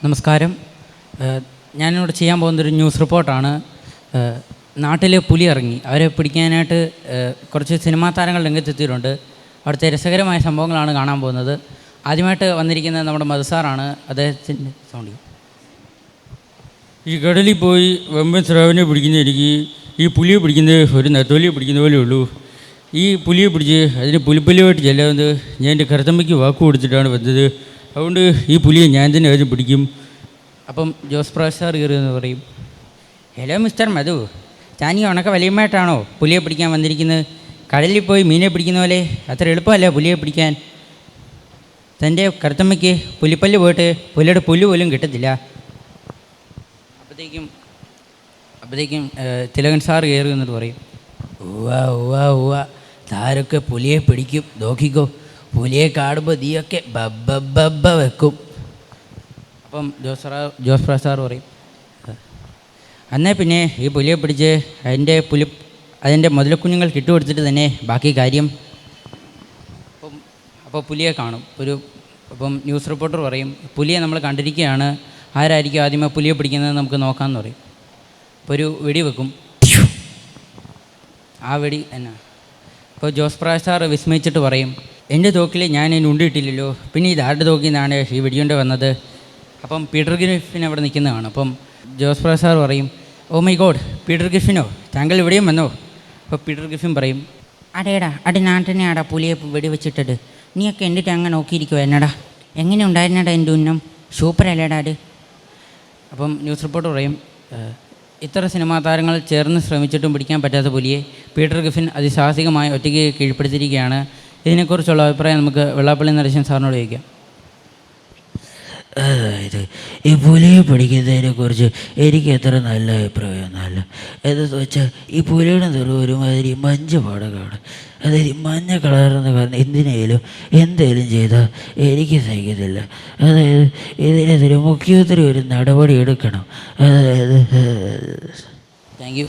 നമസ്കാരം. ഞാനിവിടെ ചെയ്യാൻ പോകുന്നൊരു ന്യൂസ് റിപ്പോർട്ടാണ്. നാട്ടിൽ പുലി ഇറങ്ങി, അവരെ പിടിക്കാനായിട്ട് കുറച്ച് സിനിമാ താരങ്ങൾ രംഗത്തെത്തിയിട്ടുണ്ട്. അവിടുത്തെ രസകരമായ സംഭവങ്ങളാണ് കാണാൻ പോകുന്നത്. ആദ്യമായിട്ട് വന്നിരിക്കുന്നത് നമ്മുടെ മധുസാറാണ്. അദ്ദേഹത്തിൻ്റെ സൗണ്ട്. ഈ കടലിൽ പോയി വെമ്പൻ സ്രാവിനെ പിടിക്കുന്ന എനിക്ക് ഈ പുലിയെ പിടിക്കുന്നത് ഒരു നത്തോലിയെ പിടിക്കുന്ന പോലെ ഉള്ളൂ. ഈ പുലിയെ പിടിച്ച് അതിന് പുലിപ്പല്ലുമായിട്ട് ചെല്ലാവുന്നത് ഞാൻ എൻ്റെ കറുത്തമ്മയ്ക്ക് വാക്ക് കൊടുത്തിട്ടാണ് വന്നത്. അതുകൊണ്ട് ഈ പുലിയെ ഞാൻ തന്നെ ആദ്യം പിടിക്കും. അപ്പം ജോസ് പ്രകാശ് സാർ കയറിയെന്ന് പറയും, ഹലോ മിസ്റ്റർ മധു, താൻ ഈ ഉണക്ക വലിയമായിട്ടാണോ പുലിയെ പിടിക്കാൻ വന്നിരിക്കുന്നത്? കടലിൽ പോയി മീനെ പിടിക്കുന്ന പോലെ അത്ര എളുപ്പമല്ല പുലിയെ പിടിക്കാൻ. തൻ്റെ കറുത്തമ്മയ്ക്ക് പുലിപ്പല്ല് പോയിട്ട് പുലിയുടെ പുല്ല് പോലും കിട്ടത്തില്ല. അപ്പോഴത്തേക്കും തിലകൻ സാർ കയറി എന്നിട്ട് പറയും, ഉവ്വ താരൊക്കെ പുലിയെ പിടിക്കും, നോക്കിക്കോ, പുലിയെ കാണുമ്പോൾ നീയൊക്കെ ബബ്ബ വെക്കും. അപ്പം ജോസ് പ്രകാശ് സാർ പറയും, എന്നാൽ പിന്നെ ഈ പുലിയെ പിടിച്ച് അതിൻ്റെ മുതലക്കുഞ്ഞുങ്ങൾ കിട്ടുകൊടുത്തിട്ട് തന്നെ ബാക്കി കാര്യം. അപ്പോൾ പുലിയെ കാണും. അപ്പം ന്യൂസ് റിപ്പോർട്ടർ പറയും, പുലിയെ നമ്മൾ കണ്ടിരിക്കുകയാണ്, ആരായിരിക്കും ആദ്യമേ പുലിയെ പിടിക്കുന്നത് നമുക്ക് നോക്കാമെന്ന് പറയും. അപ്പോൾ ഒരു വെടി വെക്കും. ആ വെടി എന്നാ. അപ്പോൾ ജോസ് പ്രകാശ് സാർ വിസ്മയിച്ചിട്ട് പറയും, എൻ്റെ തോക്കിൽ ഞാൻ അതിന് ഉണ്ടിട്ടില്ലല്ലോ, പിന്നെ ഇത് ആരുടെ തോക്കിൽ നിന്നാണ് ഈ വെടിയുണ്ട വന്നത്? അപ്പം പീറ്റർ ഗ്രിഫിൻ അവിടെ നിൽക്കുന്നതാണ്. അപ്പം ജോസ് പ്രകാശ് സാർ പറയും, ഓ മൈ ഗോഡ്, പീറ്റർ ഗ്രിഫിനോ, താങ്കൾ ഇവിടെയും വന്നോ? അപ്പോൾ പീറ്റർ ഗ്രിഫിൻ പറയും, അടേടാ നാട്ടിനെയാടാ പുലിയെ വെടിവെച്ചിട്ടത്, നീയൊക്കെ എന്നിട്ട് അങ്ങ് നോക്കിയിരിക്കുമോ എന്നടാ? എങ്ങനെ ഉണ്ടായിരുന്നടാ എൻ്റെ ഉന്നം, സൂപ്പറല്ലേടാ അത്? അപ്പം ന്യൂസ് റിപ്പോർട്ടർ പറയും, ഇത്ര സിനിമാ താരങ്ങൾ ചേർന്ന് ശ്രമിച്ചിട്ടും പിടിക്കാൻ പറ്റാത്ത പുലിയെ പീറ്റർ ഗ്രിഫിൻ അതിസാഹസികമായി ഒറ്റയ്ക്ക് കീഴ്പ്പെടുത്തിയിരിക്കുകയാണ്. ഇതിനെക്കുറിച്ചുള്ള അഭിപ്രായം നമുക്ക് വെള്ളാപ്പള്ളി നരസിംഹൻ സാറിനോട് ചോദിക്കാം. അതായത് ഈ പുലിയെ പിടിക്കുന്നതിനെക്കുറിച്ച് എനിക്ക് അത്ര നല്ല അഭിപ്രായമൊന്നുമല്ല. എന്താണെന്ന് വെച്ചാൽ ഈ പുലിയുടെ നിറം ഒരുമാതിരി മഞ്ഞ പാടകമാണ്. അതായത് മഞ്ഞ കളർന്ന കാരണം എന്തേലും ചെയ്താൽ എനിക്ക് സഹിക്കത്തില്ല. അതായത് ഇതിനെതിരെ മുഖ്യമന്ത്രി ഒരു നടപടി എടുക്കണം. അതായത് താങ്ക് യു.